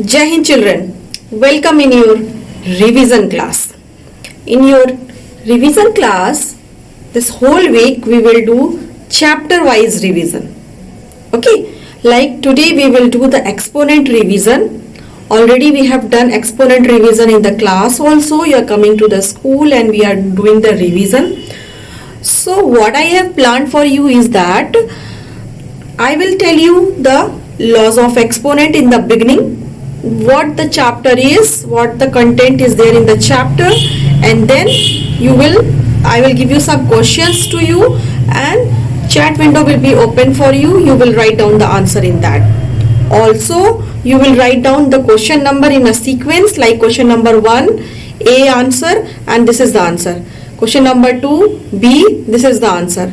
Jai Hind children, welcome in your revision class. In your revision class, this whole week we will do chapter wise revision. Okay, like today we will do the exponent revision. Already we have done exponent revision in the class also. You are coming to the school and we are doing the revision. So what I have planned for you is that I will tell you the laws of exponent in the beginning, what the chapter is, what the content is there in the chapter, and then I will give you some questions to you and chat window will be open for you. You will write down the answer in that. Also, you will write down the question number in a sequence, like question number 1, A answer, and this is the answer. Question number 2, B, this is the answer.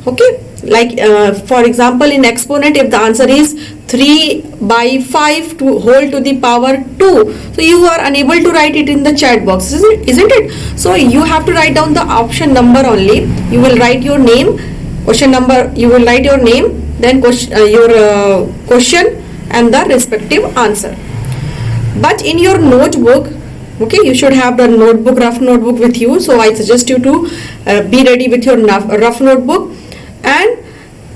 Okay, like for example in exponent, if the answer is 3 by 5 to whole to the power 2, so you are unable to write it in the chat box, isn't it? So you have to write down the option number only. You will write your name, question number, you will write your name, then your question and the respective answer. But in your notebook, okay, you should have the notebook, rough notebook with you. So I suggest you to be ready with your rough notebook, and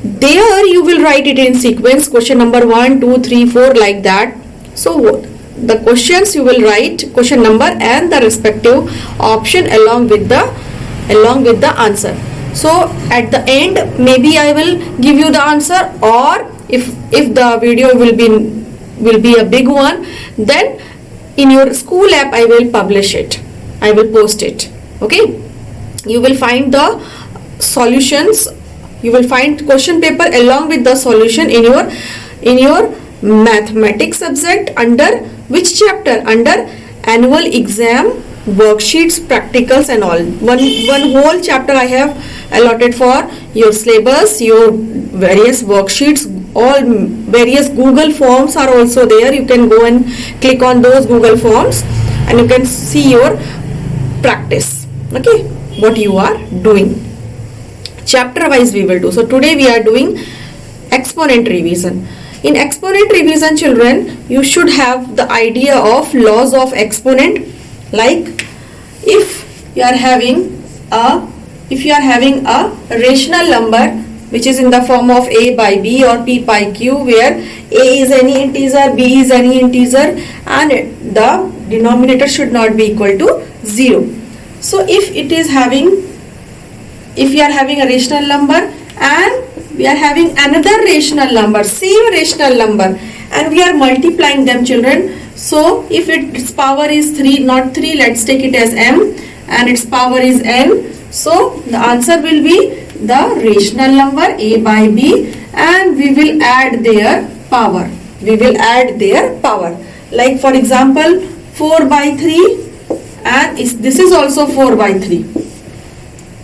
there you will write it in sequence, question number 1, 2, 3, 4, like that. So the questions you will write question number and the respective option along with the answer. So at the end maybe I will give you the answer, or if the video will be a big one, then in your school app I will publish it, I will post it. Okay, you will find the solutions, you will find question paper along with the solution in your mathematics subject. Under which chapter? Under annual exam worksheets, practicals and all. One whole chapter I have allotted for your syllabus, your various worksheets, all various Google forms are also there. You can go and click on those Google forms and you can see your practice, okay, what you are doing. Chapter wise we will do. So today we are doing exponent revision. In exponent revision, children, you should have the idea of laws of exponent. Like if you are having a rational number which is in the form of A by B or P by Q, where A is any integer, B is any integer, and the denominator should not be equal to 0. So if we are having a rational number and we are having another rational number, same rational number, and we are multiplying them, children. So if its power is 3, not 3, let's take it as m, and its power is n. So the answer will be the rational number A by B, and we will add their power. Like for example 4 by 3, and this is also 4 by 3.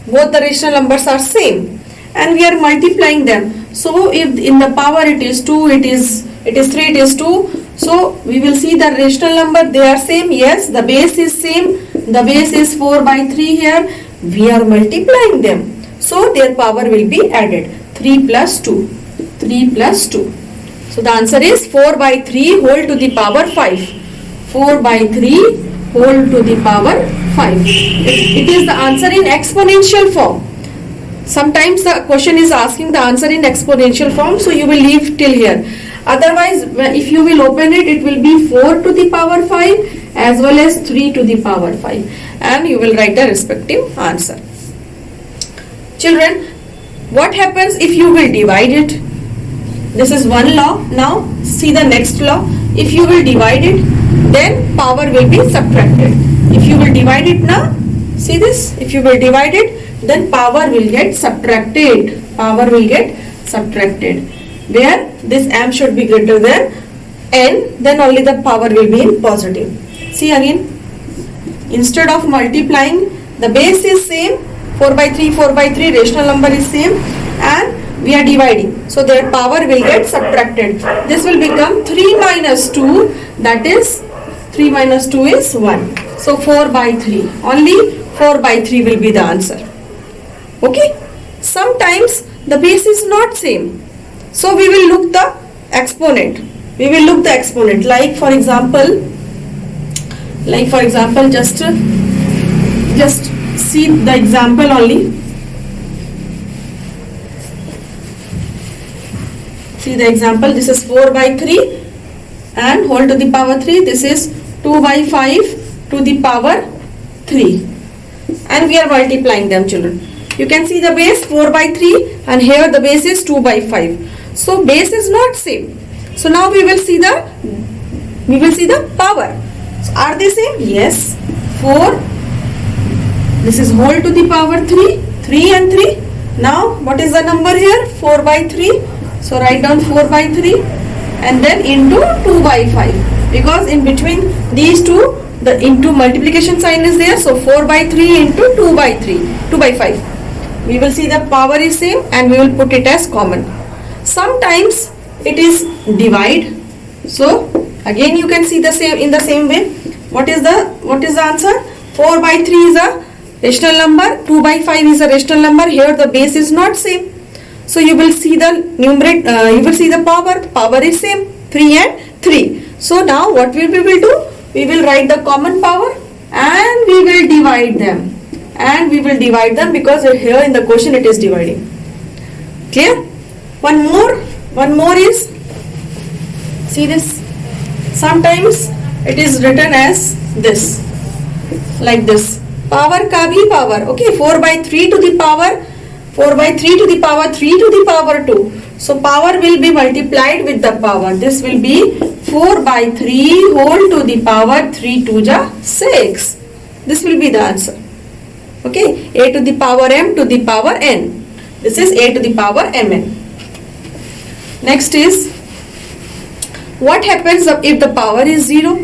Both the rational numbers are same and we are multiplying them. So if in the power it is 2, it is 3, it is 2. So we will see the rational number, they are same. Yes, the base is same. The base is 4 by 3 here. We are multiplying them. So their power will be added. 3 plus 2. 3 plus 2. So the answer is 4 by 3 whole to the power 5. 4 by 3 whole to the power 5. It is the answer in exponential form. Sometimes the question is asking the answer in exponential form, so you will leave till here. Otherwise, if you will open it, it will be 4 to the power 5 as well as 3 to the power 5, and you will write the respective answer. Children, what happens if you will divide it? This is one law. Now see the next law. If you will divide it, then power will be subtracted. If you will divide it now, see this, if you will divide it, then power will get subtracted. Where this m should be greater than n, then only the power will be in positive. See again, instead of multiplying, the base is same, 4 by 3, rational number is same, and we are dividing. So their power will get subtracted. This will become 3 minus 2, that is 3 minus 2 is 1. So 4 by 3, only 4 by 3 will be the answer. Okay, sometimes the base is not same. So we will look the exponent. we will look the exponent. Like for example, just see the example only. See the example. This is 4 by 3 and whole to the power 3. This is 2 by 5 to the power 3, and we are multiplying them, children. You can see the base 4 by 3 and here the base is 2 by 5. So base is not same. So now we will see the power. So are they same? Yes. 4. This is whole to the power 3. 3 and 3. Now what is the number here? 4 by 3. So write down 4 by 3 and then into 2 by 5, because in between these two the into multiplication sign is there. So 4 by 3 into 2 by 5. We will see the power is same and we will put it as common. Sometimes it is divide. So again you can see the same in the same way. What is the answer? 4 by 3 is a rational number, 2 by 5 is a rational number. Here the base is not same. So you will see the numerator, you will see the power is same, 3 and 3. So now what we will do? We will write the common power and we will divide them. Because here in the question it is dividing. Clear? One more is, see this. Sometimes it is written as this, like this. Power ka bhi power. Okay, 4 by 3 to the power 4 by 3 to the power 3 to the power 2. So power will be multiplied with the power. This will be 4 by 3 whole to the power 3 to the 6. This will be the answer. Okay, a to the power m to the power n. This is a to the power mn. Next is, what happens if the power is 0?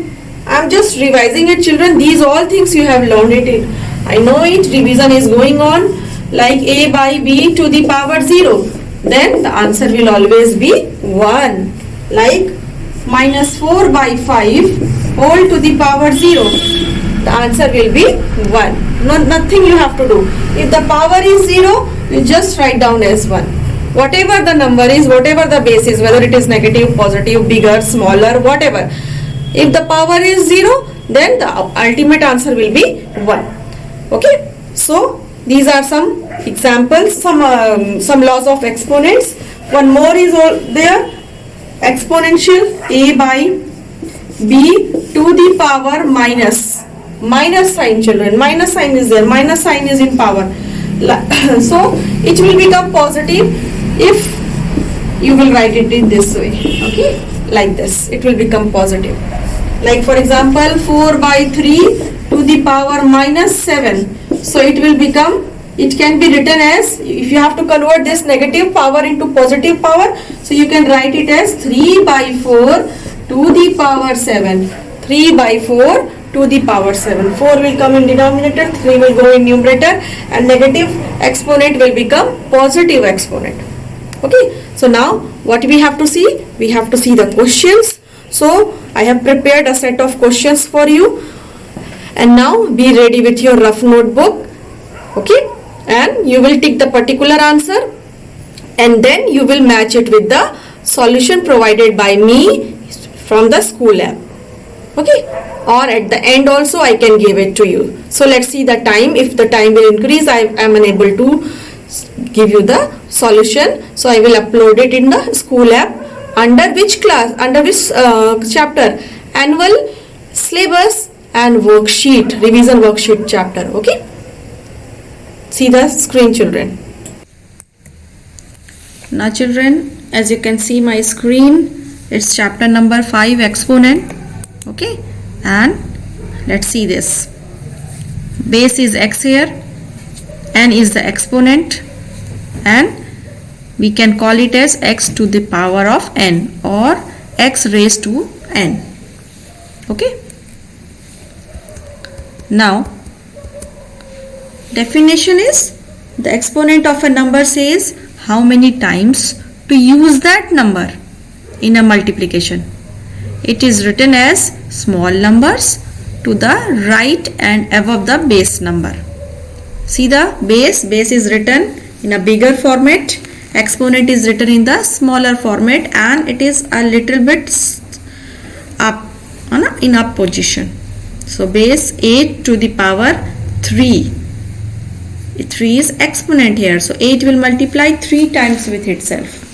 I am just revising it, children. These all things you have learned it. I know it. Revision is going on. Like a by b to the power 0. Then the answer will always be 1. Like minus 4 by 5 whole to the power 0. The answer will be 1. Nothing you have to do. If the power is 0, you just write down as 1. Whatever the number is, whatever the base is, whether it is negative, positive, bigger, smaller, whatever. If the power is 0, then the ultimate answer will be 1. Okay. So these are some examples, some laws of exponents. One more is there. Exponential a by b to the power minus sign, children. Minus sign is there. Minus sign is in power. So it will become positive if you will write it in this way. Okay, like this. It will become positive. Like for example, 4 by 3 to the power minus 7. So it will become, it can be written as, if you have to convert this negative power into positive power, so you can write it as 3 by 4 to the power 7. 3 by 4 to the power 7. 4 will come in denominator, 3 will go in numerator, and negative exponent will become positive exponent. Okay, so now what we have to see? We have to see the questions. So I have prepared a set of questions for you, and now be ready with your rough notebook. Okay, and you will take the particular answer and then you will match it with the solution provided by me from the school app. Okay, or at the end also I can give it to you. So let's see the time. If the time will increase, I am unable to give you the solution. So I will upload it in the school app. Under which class, under which chapter? Annual, syllabus and worksheet, revision worksheet chapter. Okay, see the screen, children. Now children, as you can see my screen, it's chapter number 5, exponent. Okay, and let's see this. Base is x here, n is the exponent, and we can call it as x to the power of n or x raised to n. Okay, now definition is, the exponent of a number says how many times to use that number in a multiplication. It is written as small numbers to the right and above the base number. See the base is written in a bigger format, exponent is written in the smaller format, and it is a little bit up, in up position. So base 8 to the power 3. 3 is exponent here, so 8 will multiply 3 times with itself.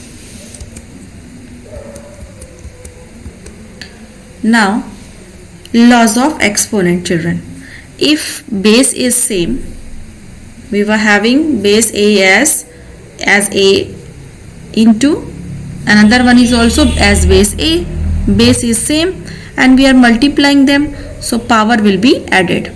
Now laws of exponent, children. If base is same, we were having base a as a into another one is also as base a, base is same and we are multiplying them, so power will be added.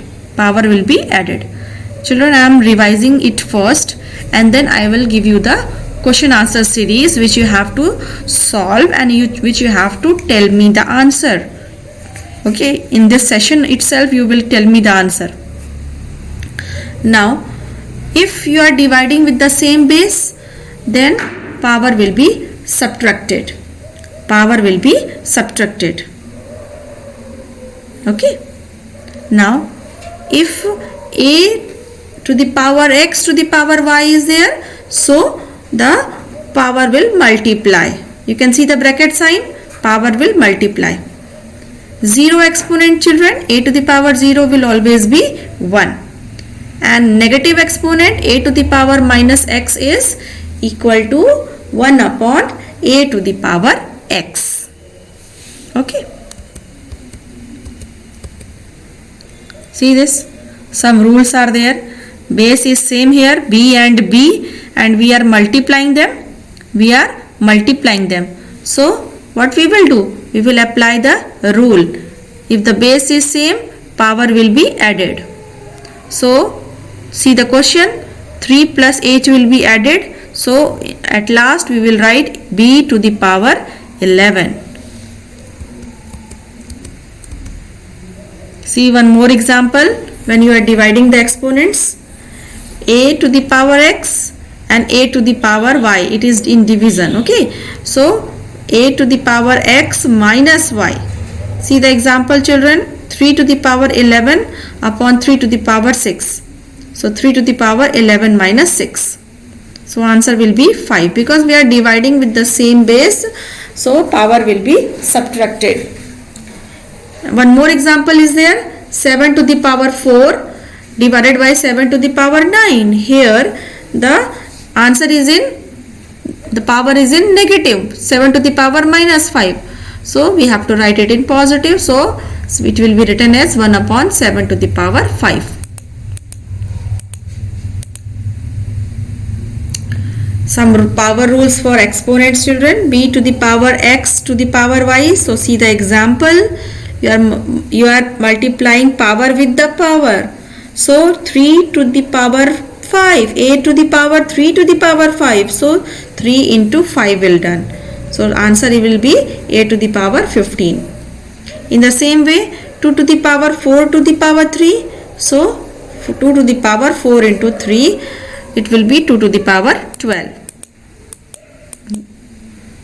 Children, I am revising it first and then I will give you the question answer series which you have to solve and which you have to tell me the answer. Okay, in this session itself you will tell me the answer. Now if you are dividing with the same base, then power will be subtracted. Okay, now if a to the power x to the power y is there, so the power will multiply. You can see the bracket sign, power will multiply. 0 exponent, children, a to the power 0 will always be 1, and negative exponent a to the power minus x is equal to 1 upon a to the power x. Okay, see this, some rules are there. Base is same here, b and b, and we are multiplying them. So what we will do, we will apply the rule. If the base is same, power will be added. So see the question, 3 plus h will be added. So at last we will write b to the power 11. See one more example when you are dividing the exponents. A to the power x and a to the power y, it is in division. Okay, so a to the power x minus y. See the example, children, 3 to the power 11 upon 3 to the power 6. So 3 to the power 11 minus 6. So answer will be 5 because we are dividing with the same base, so power will be subtracted. One more example is there, 7 to the power 4 divided by 7 to the power 9. Here the answer is the power is in negative, 7 to the power minus 5. So we have to write it in positive, so it will be written as 1 upon 7 to the power 5. Some power rules for exponents, children. B to the power x to the power y. So see the example, you are multiplying power with the power. So 3 to the power 5, a to the power 3 to the power 5. So 3 into 5 will done. So answer will be a to the power 15. In the same way, 2 to the power 4 to the power 3. So 2 to the power 4 into 3, it will be 2 to the power 12.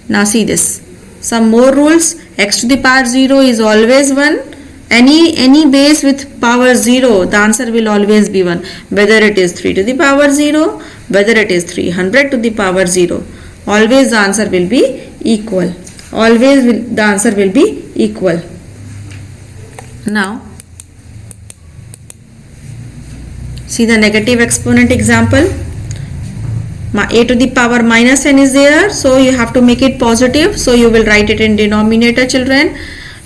Now see this. Some more rules. X to the power 0 is always 1. Any base with power 0, the answer will always be 1. Whether it is 3 to the power 0, whether it is 300 to the power 0. Always the answer will be equal. The answer will be equal. Now, see the negative exponent example. A to the power minus n is there, so you have to make it positive. So you will write it in denominator, children.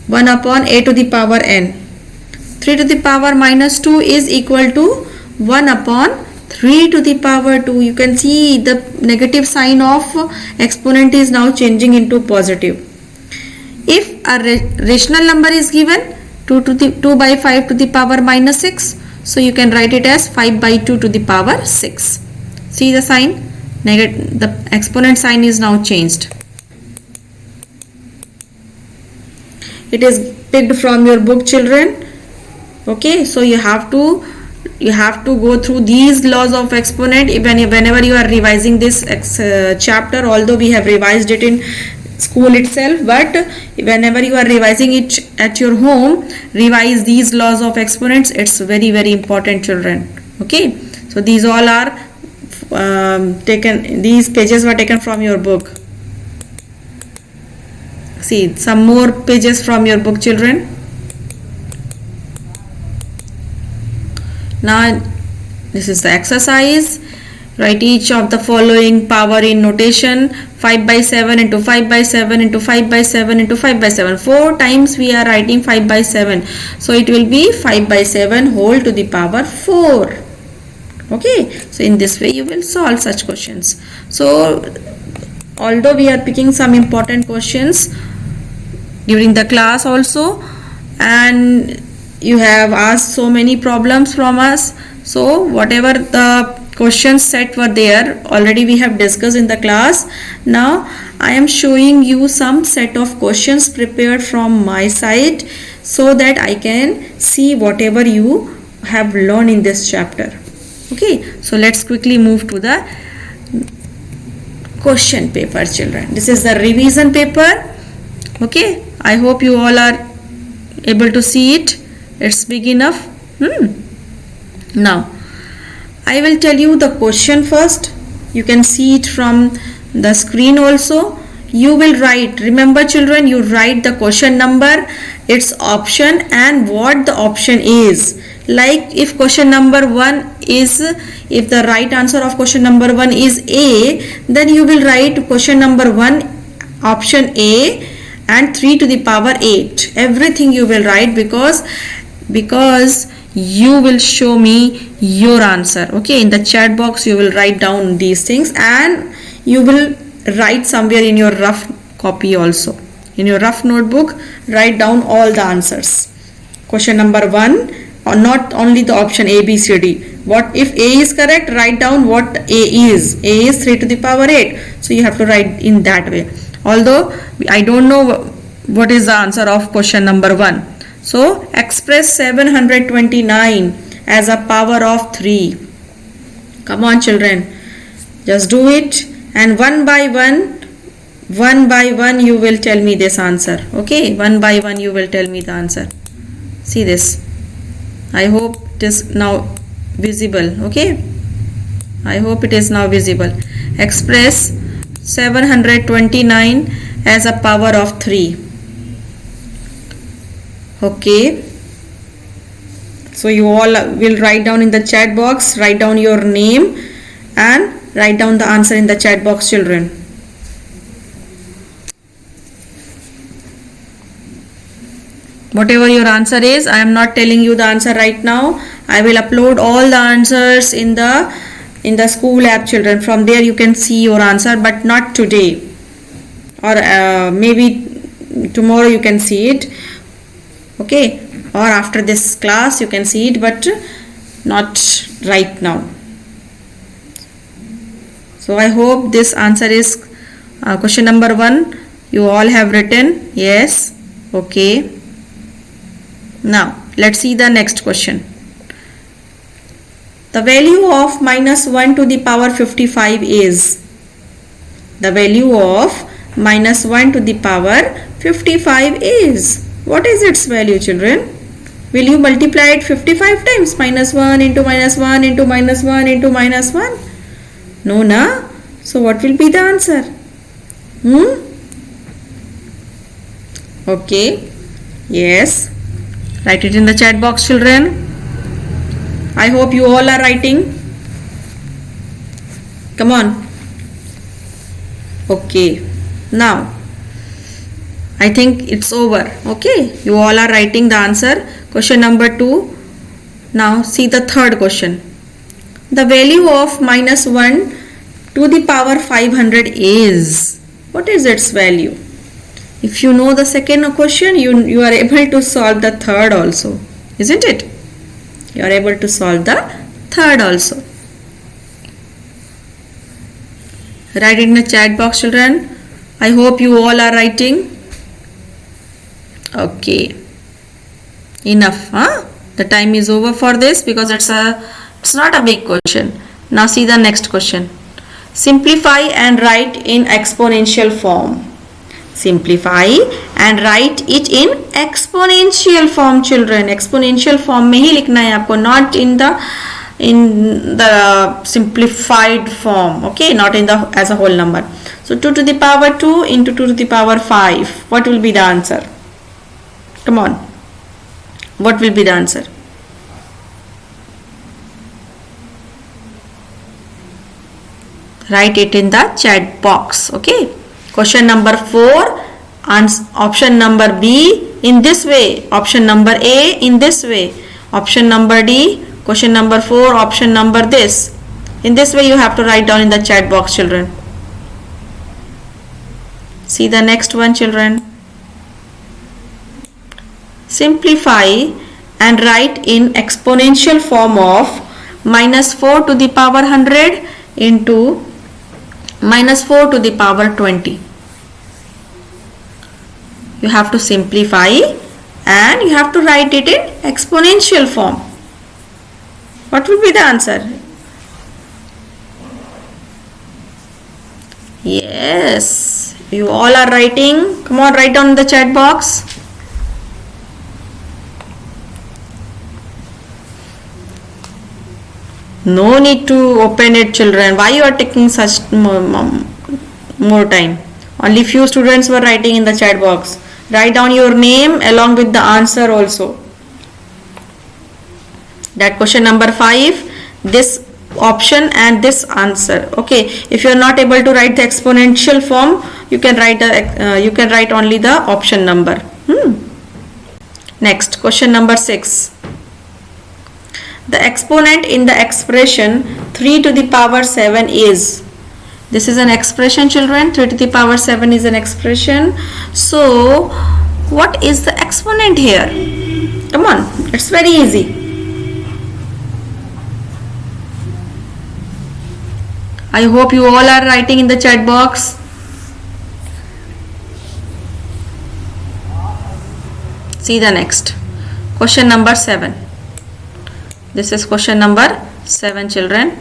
1 upon a to the power n. 3 to the power minus 2 is equal to 1 upon 3 to the power 2. You can see the negative sign of exponent is now changing into positive. If a rational number is given, 2 by 5 to the power minus 6, so you can write it as 5 by 2 to the power 6. See the sign? The exponent sign is now changed. It is picked from your book, children. Okay, so you have to go through these laws of exponent whenever you are revising this chapter. Although we have revised it in school itself, but whenever you are revising it at your home, revise these laws of exponents. It's very, very important, children. Okay, so these all are taken, these pages were taken from your book. See some more pages from your book, children. Now this is the exercise. Write each of the following power in notation. 5 by 7 into 5 by 7 into 5 by 7 into 5 by 7. 4 times we are writing 5 by 7. So it will be 5 by 7 whole to the power 4. Okay. So in this way you will solve such questions. So although we are picking some important questions during the class also, and you have asked so many problems from us, so whatever the questions set were there already we have discussed in the class. Now I am showing you some set of questions prepared from my side so that I can see whatever you have learned in this chapter. Okay, so let's quickly move to the question paper, children. This is the revision paper. Okay, I hope you all are able to see it. It's big enough. Now I will tell you the question first. You can see it from the screen also. You will write, remember children, you write the question number, its option and what the option is. Like if question number 1 is, if the right answer of question number 1 is A, then you will write question number 1 option A and 3 to the power 8. Everything you will write because you will show me your answer. Okay, in the chat box you will write down these things and you will write somewhere in your rough copy also. In your rough notebook, write down all the answers. Question number 1, or not only the option A, B, C, D. What if A is correct? Write down what A is. A is 3 to the power 8. So you have to write in that way. Although I don't know what is the answer of question number 1. So express 729 as a power of 3. Come on children, just do it, and one by one you will tell me this answer. Okay, one by one you will tell me the answer. See this. I hope it is now visible. Okay, I hope it is now visible. Express 729 as a power of 3. Okay, so you all will write down in the chat box, write down your name and write down the answer in the chat box, children. Whatever your answer is, I am not telling you the answer right now. I will upload all the answers in the school app, children. From there you can see your answer, but not today, or maybe tomorrow you can see it. Okay, or after this class you can see it, but not right now. So I hope this answer is question number 1 you all have written. Yes. Okay, now let's see the next question. The value of minus 1 to the power 55 is, the value of minus 1 to the power 55 is, what is its value, children? Will you multiply it 55 times? Minus 1 into minus 1 into minus 1 into minus 1? No, na? So what will be the answer? Okay. Yes. Write it in the chat box, children. I hope you all are writing. Come on. Okay. Now I think it's over. Okay, you all are writing the answer. Question number 2. Now see the third question. The value of minus 1 to the power 500 is, what is its value? If you know the second question, you are able to solve the third also, isn't it? You are able to solve the third also. Write it in the chat box, children. I hope you all are writing. Okay, enough, huh? The time is over for this because it's not a big question. Now see the next question. Simplify and write in exponential form. Simplify and write it in exponential form, children. Exponential form में ही लिखना है आपको, not in the simplified form. Okay, not in the as a whole number. So 2 to the power 2 into 2 to the power 5. What will be the answer? Come on. What will be the answer? Write it in the chat box. Okay. Question number 4. Option number B in this way. Option number A in this way. Option number D. Question number 4. Option number this. In this way you have to write down in the chat box, children. See the next one, children. Simplify and write in exponential form of minus 4 to the power 100 into minus 4 to the power 20. You have to simplify and you have to write it in exponential form. What will be the answer? Yes, you all are writing. Come on, write down in the chat box. No need to open it, children. Why you are taking such more time? Only few students were writing in the chat box. Write down your name along with the answer also. That question number 5, this option and this answer. Okay, if you are not able to write the exponential form, you can write only the option number. Next, question number 6. The exponent in the expression 3 to the power 7 is. This is an expression, children. 3 to the power 7 is an expression. So, what is the exponent here? Come on, it's very easy. I hope you all are writing in the chat box. See the next. Question number 7. This is question number 7, children.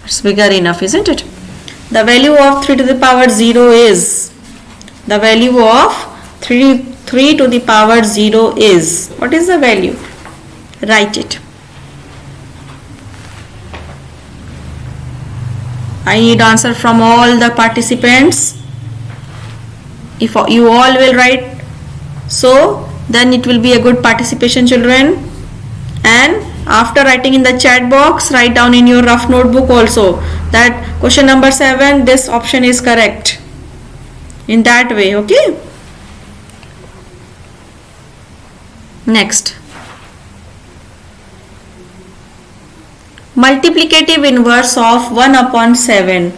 It's bigger enough, isn't it? The value of 3 to the power 0 is. The value of 3 to the power 0 is. What is the value? Write it. I need answer from all the participants. If you all will write, so then it will be a good participation, children. And after writing in the chat box, write down in your rough notebook also that question number 7, this option is correct. In that way, okay? Next. Multiplicative inverse of 1 upon 7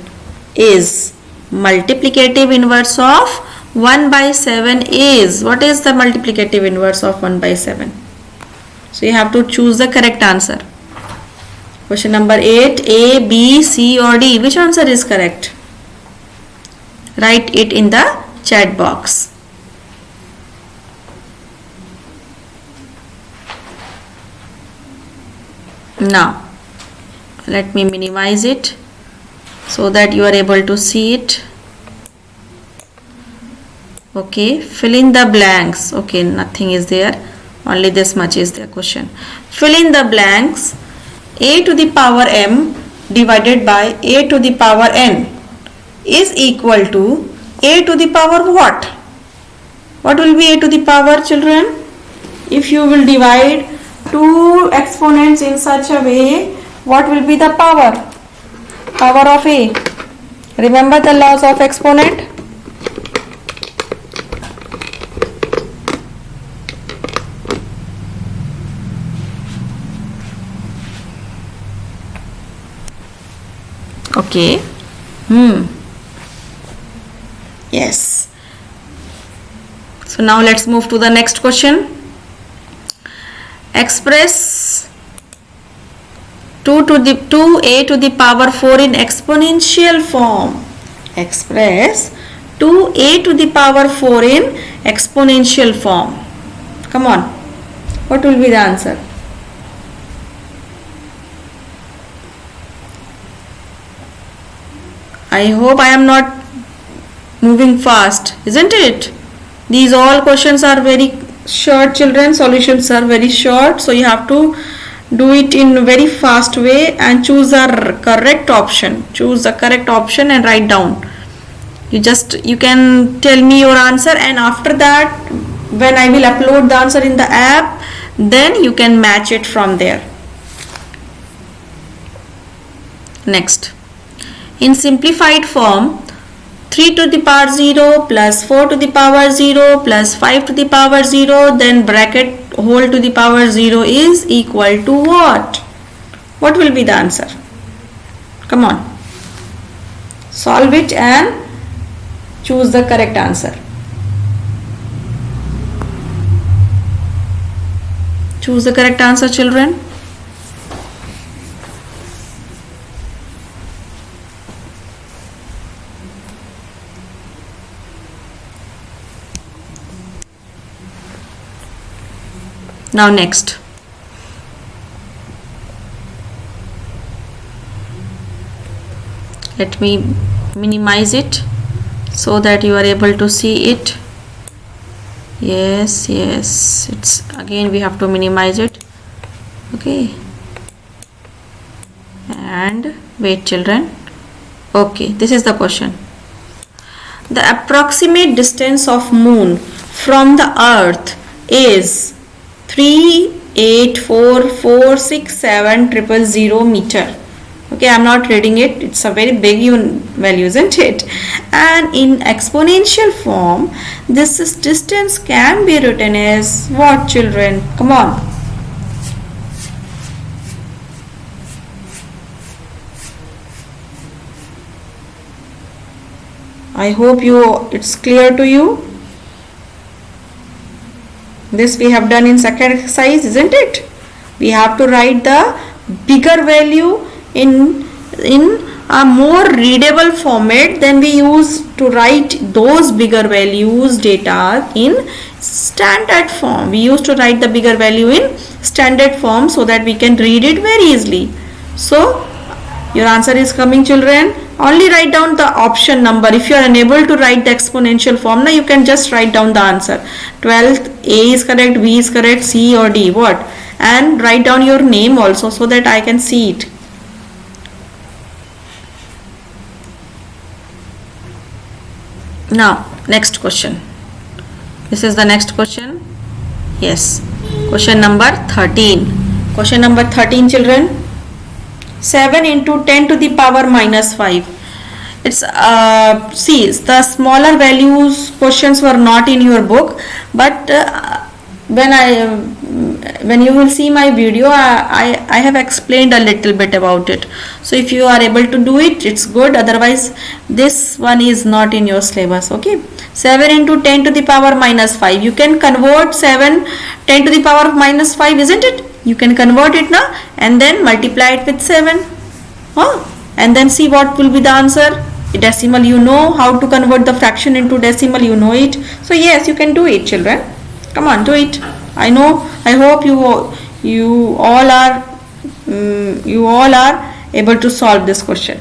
is. Multiplicative inverse of 1 by 7 is. What is the multiplicative inverse of 1 by 7? So you have to choose the correct answer. Question number 8, A, B, C or D. Which answer is correct? Write it in the chat box. Now, let me minimize it so that you are able to see it. Okay, fill in the blanks. Okay, nothing is there. Only this much is the question. Fill in the blanks. A to the power m divided by a to the power n is equal to a to the power what? What will be a to the power, children? If you will divide two exponents in such a way, what will be the power? Power of a. Remember the laws of exponent? Okay. Yes. So now let's move to the next question. Express 2a to the power 4 in exponential form. Express 2a to the power 4 in exponential form. Come on. What will be the answer? I hope I am not moving fast, isn't it? These all questions are very short, children. Solutions are very short, so you have to do it in very fast way and choose the correct option. Choose the correct option and write down. You can tell me your answer, and after that when I will upload the answer in the app, then you can match it from there. Next, in simplified form, 3 to the power 0 plus 4 to the power 0 plus 5 to the power 0, then bracket whole to the power 0 is equal to what? What will be the answer? Come on, solve it and choose the correct answer. Choose the correct answer, children. Now next, let me minimize it so that you are able to see it. Yes, it's again we have to minimize it. Okay, and wait children. Okay, this is the question. The approximate distance of moon from the earth is 384467000 meter. Okay, I'm not reading it, it's a very big value, isn't it? And in exponential form, this distance can be written as what, children? Come on. I hope it's clear to you. This we have done in second exercise, isn't it? We have to write the bigger value in a more readable format than we use to write those bigger values data in standard form. We used to write the bigger value in standard form so that we can read it very easily. So your answer is coming, children. Only write down the option number. If you are unable to write the exponential form, now you can just write down the answer. 12th, A is correct, B is correct, C or D, what? And write down your name also so that I can see it. Now next question. This is the next question. Yes, question number 13. Question number 13, children. 7 into 10 to the power minus 5. It's see, the smaller values questions were not in your book, but when you will see my video, I have explained a little bit about it. So if you are able to do it, it's good. Otherwise, this one is not in your syllabus. Okay, 7 into 10 to the power minus 5. You can convert 10 to the power of minus 5, isn't it? You can convert it now and then multiply it with 7. And then see what will be the answer. Decimal, you know how to convert the fraction into decimal, you know it. So yes, you can do it, children. Come on, do it. I know. I hope you all are able to solve this question.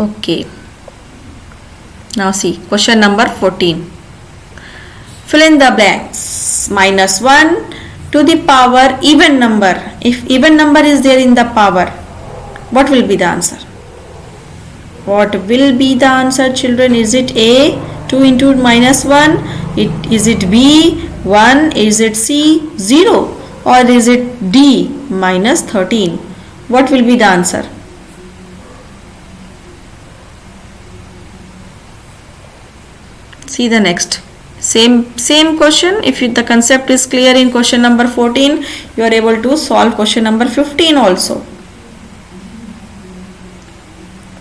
Okay. Now see question number 14. Fill in the blanks. Minus 1 to the power even number. If even number is there in the power, what will be the answer? What will be the answer, children? Is it A, 2 into minus 1? Is it B, 1? Is it C, 0? Or is it D, minus 13? What will be the answer? See the next. Same question. If the concept is clear in question number 14, you are able to solve question number 15 also.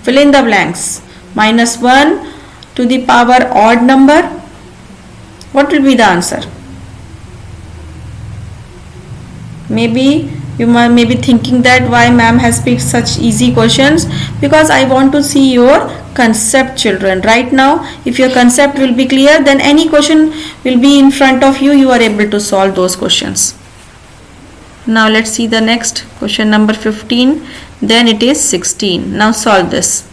Fill in the blanks. Minus 1 to the power odd number. What will be the answer? Maybe you may be thinking that why ma'am has picked such easy questions, because I want to see your concept, children. Right now, if your concept will be clear, then any question will be in front of you. You are able to solve those questions. Now let's see the next question number 15. Then it is 16. Now solve this.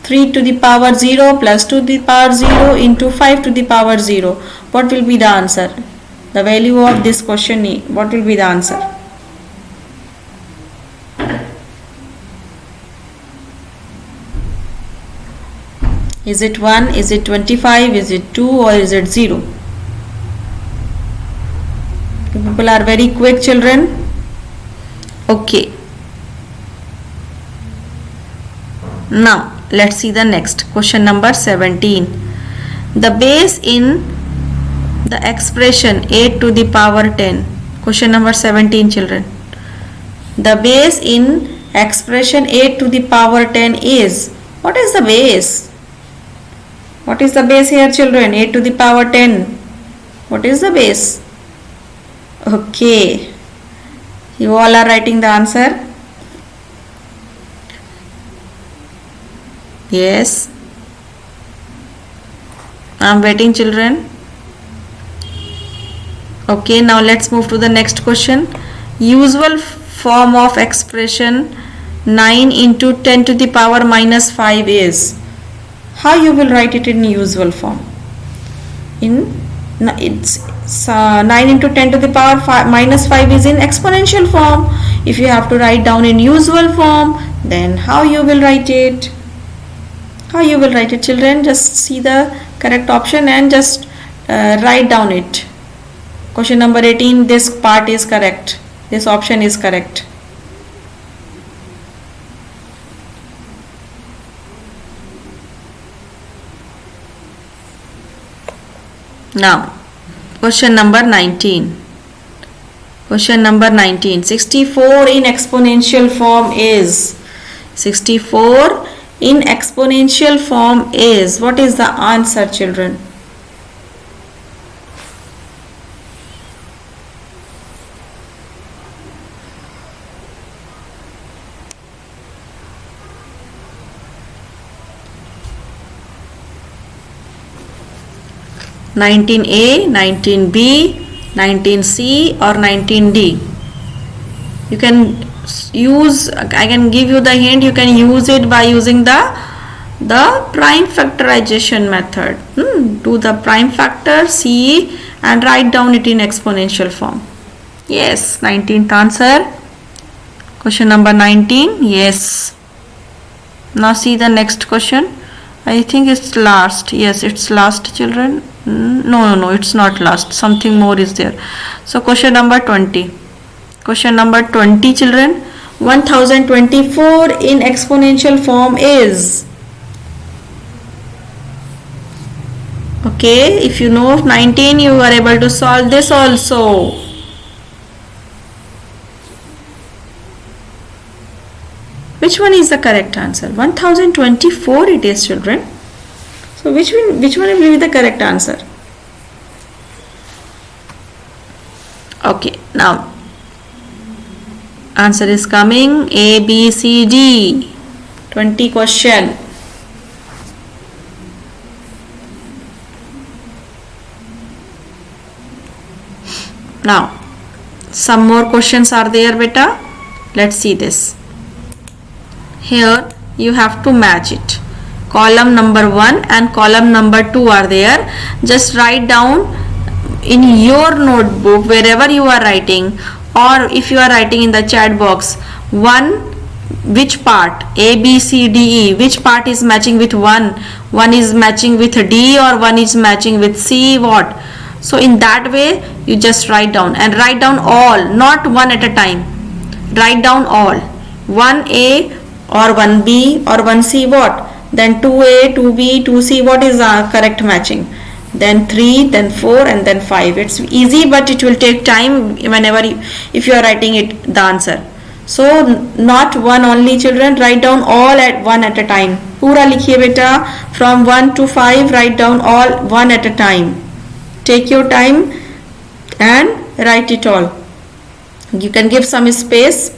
3 to the power 0 plus 2 to the power 0 into 5 to the power 0. What will be the answer? The value of this question, what will be the answer? Is it 1, is it 25, is it 2, or is it 0? You people are very quick, children. Okay. Now, let's see the next. Question number 17. The base in the expression 8 to the power 10. Question number 17, children. The base in expression 8 to the power 10 is, what is the base? What is the base here, children? 8 to the power 10. What is the base? Okay. You all are writing the answer? Yes. I am waiting, children. Okay, now let's move to the next question. Usual form of expression 9 into 10 to the power minus 5 is. How you will write it in usual form? It's 9 into 10 to the power minus 5 is in exponential form. If you have to write down in usual form, then how you will write it? How you will write it, children? Just see the correct option and just write down it. Question number 18, this part is correct. This option is correct. Now, question number 19. Question number 19. 64 in exponential form is. 64 in exponential form is. What is the answer, children? (19A), (19B), (19C) or (19D). You can use, I can give you the hint, you can use it by using the prime factorization method. Do the prime factor, see, and write down it in exponential form. Yes, 19th answer. Question number 19. Yes. Now see the next question. I think it's last. Yes, it's last, children. No, it's not last. Something more is there. So question number 20. Question number 20, children. 1024 in exponential form is. Okay, if you know 19, you are able to solve this also. Which one is the correct answer? 1024 it is, children. So which one will be the correct answer? Okay, now answer is coming. A, B, C, D. 20 question. Now some more questions are there, beta. Let's see this. Here you have to match it. Column number 1 and column number 2 are there. Just write down in your notebook wherever you are writing, or if you are writing in the chat box, which part, A, B, C, D, E, which part is matching with 1 is matching with D, or 1 is matching with C, what? So in that way you just write down, and write down all, not one at a time. Write down all. 1A or 1B or 1C, what? Then 2A, 2B, 2C, what is our correct matching? Then 3, then 4, and then 5. It's easy, but it will take time whenever if you are writing it the answer. So not one only, children. Write down all at one at a time. Pura likhiye beta, from 1 to 5. Write down all one at a time. Take your time and write it all. You can give some space.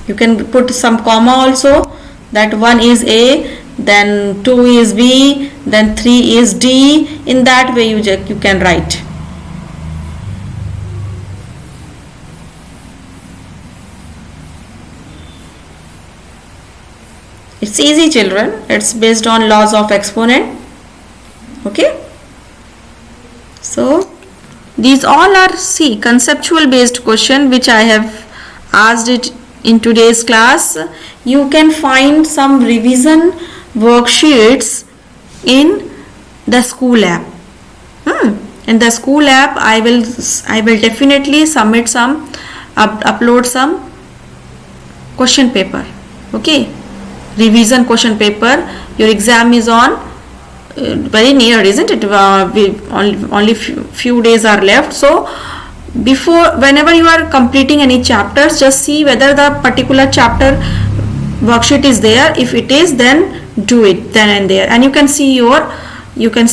You can put some comma also, that 1 is A, then 2 is B, then 3 is D. In that way you can write. It's easy, children. It's based on laws of exponent. Okay. So these all are conceptual based question which I have asked it in today's class. You can find some revision worksheets in the school app. In the school app I will definitely submit some upload some question paper. Okay, revision question paper. Your exam is on very near, isn't it? Only few days are left. So whenever you are completing any chapters, just see whether the particular chapter worksheet is there. If it is, then do it then and there, and you can see your revision. You can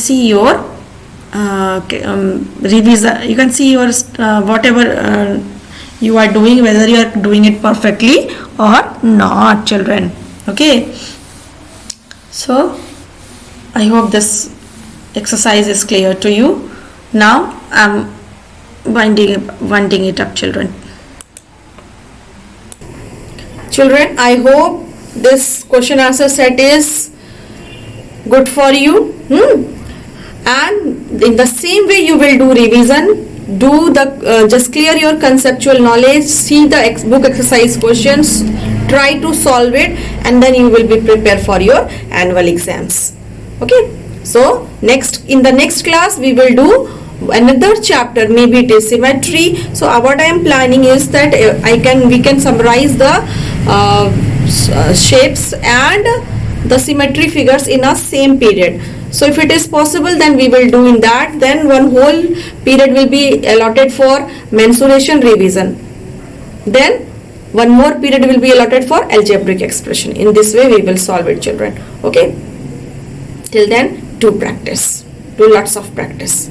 see your whatever you are doing, whether you are doing it perfectly or not, children. Okay, so I hope this exercise is clear to you. Now I am winding it up, children. Children, I hope this question answer set is good for you. And in the same way you will do revision. Do the just clear your conceptual knowledge, see the book exercise questions, try to solve it, and then you will be prepared for your annual exams. Okay, so in the next class we will do another chapter, maybe it is symmetry. So what I am planning is that we can summarize the shapes and the symmetry figures in a same period. So if it is possible, then we will do in that. Then one whole period will be allotted for mensuration revision. Then one more period will be allotted for algebraic expression. In this way we will solve it, children. Okay, till then do practice, do lots of practice.